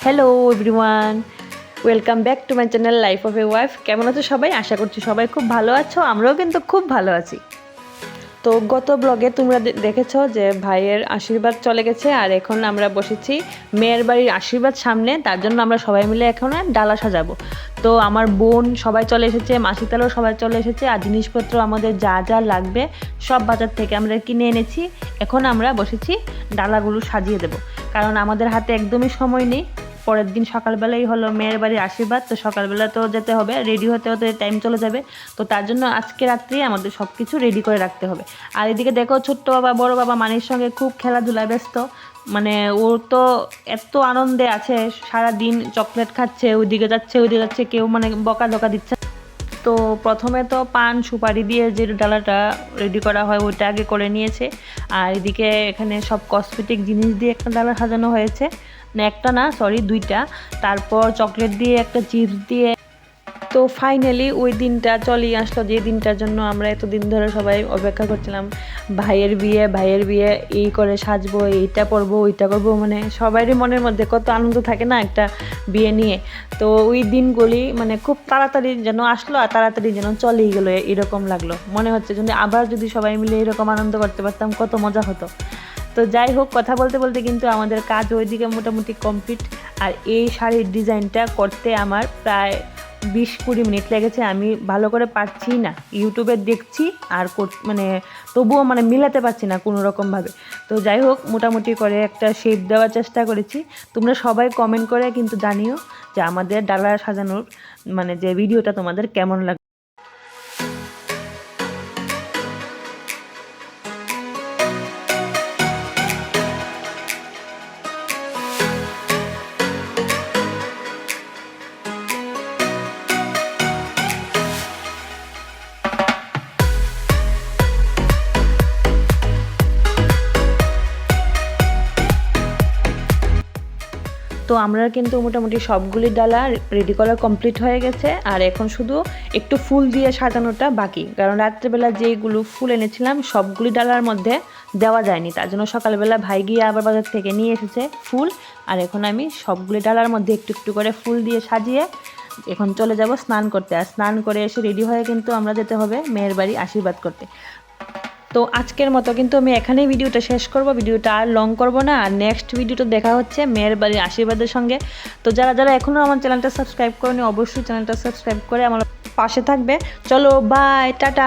Hello everyone, welcome back to my channel life of a wife. কেমন আছো সবাই? আশা করছি সবাই খুব ভালো আছো, আমরাও কিন্তু খুব ভালো আছি। তো গত ব্লগে তোমরা দেখেছো যে ভাইয়ের আশীর্বাদ চলে গেছে, আর এখন আমরা বসেছি মেয়ের বাড়ির আশীর্বাদ সামনে। তার জন্য আমরা সবাই মিলে এখন ডালা সাজাবো। তো আমার বোন সবাই চলে এসেছে, মাসিতালও সবাই চলে এসেছে, আর জিনিসপত্র আমাদের যা যা লাগবে সব বাজার থেকে আমরা কিনে এনেছি। এখন আমরা বসেছি ডালাগুলো সাজিয়ে দেব, কারণ আমাদের হাতে একদমই সময় নেই। পরের দিন সকালবেলাই হলো মেয়ের বাড়ির আশীর্বাদ, তো সকালবেলা তো যেতে হবে, রেডি হতে হতে টাইম চলে যাবে। তো তার জন্য আজকে রাত্রেই আমাদের সব কিছু রেডি করে রাখতে হবে। আর এদিকে দেখো ছোট্ট বাবা বড় বাবা মানির সঙ্গে খুব খেলাধুলায় ব্যস্ত। মানে ও তো এত আনন্দে আছে, সারা দিন চকলেট খাচ্ছে, ওইদিকে যাচ্ছে ওইদিকে যাচ্ছে, কেউ মানে বকা ধকা দিচ্ছে। তো প্রথমে তো পান সুপারি দিয়ে যে ডালাটা রেডি করা হয় ওইটা আগে করে নিয়েছে। আর এদিকে এখানে সব কসমেটিক জিনিস দিয়ে একটা ডালা সাজানো হয়েছে, না একটা না সরি দুইটা। তারপর চকলেট দিয়ে একটা চিপস দিয়ে। তো ফাইনালি ওই দিনটা চলেই আসলো, যে দিনটার জন্য আমরা এতদিন ধরে সবাই অপেক্ষা করছিলাম। ভাইয়ের বিয়ে এই করে সাজবো, এইটা পরবো ওইটা করবো, মানে সবারই মনের মধ্যে কত আনন্দ থাকে না একটা বিয়ে নিয়ে। তো ওই দিনগুলি মানে খুব তাড়াতাড়ি যেন আসলো আর তাড়াতাড়ি যেন চলেই গেলো, এরকম লাগলো। মনে হচ্ছে যদি আবার যদি সবাই মিলে এরকম আনন্দ করতে পারতাম কত মজা হতো। তো যাই হোক, কথা বলতে বলতে কিন্তু আমাদের কাজ ওইদিকে মোটামুটি কমপ্লিট। আর এই শাড়ির ডিজাইনটা করতে আমার প্রায় 20-20 মিনিট লেগেছে। আমি ভালো করে পারছি না, ইউটিউবে দেখছি আর মানে তবুও মানে মিলাতে পারছি না কোনো রকমভাবে। তো যাই হোক, মোটামুটি করে একটা শেপ দেওয়ার চেষ্টা করেছি। তোমরা সবাই কমেন্ট করে কিন্তু জানিও যে আমাদের ডালা সাজানোর মানে যে ভিডিওটা তোমাদের কেমন লাগে। তো আমরা কিন্তু মোটামুটি সবগুলি ডালা রেডি করা কমপ্লিট হয়ে গেছে। আর এখন শুধু একটু ফুল দিয়ে সাজানোটা বাকি, কারণ রাত্রেবেলা যেগুলো ফুল এনেছিলাম সবগুলি ডালার মধ্যে দেওয়া যায়নি। তার জন্য সকালবেলা ভাই গিয়ে আবার বাজার থেকে নিয়ে এসেছে ফুল। আর এখন আমি সবগুলি ডালার মধ্যে একটু একটু করে ফুল দিয়ে সাজিয়ে এখন চলে যাব স্নান করতে। আর স্নান করে এসে রেডি হয়ে কিন্তু আমরা যেতে হবে মেয়ের বাড়ি আশীর্বাদ করতে। তো আজকের মতো কিন্তু আমি এখানেই ভিডিওটা শেষ করব, ভিডিওটা আর লং করব না। আর নেক্সট ভিডিওটা দেখা হচ্ছে মেয়ের বাড়ির আশীর্বাদের সঙ্গে। তো যারা যারা এখনও আমার চ্যানেলটা সাবস্ক্রাইব করেনি অবশ্যই চ্যানেলটা সাবস্ক্রাইব করে আমার পাশে থাকবে। চলো বাই, টাটা।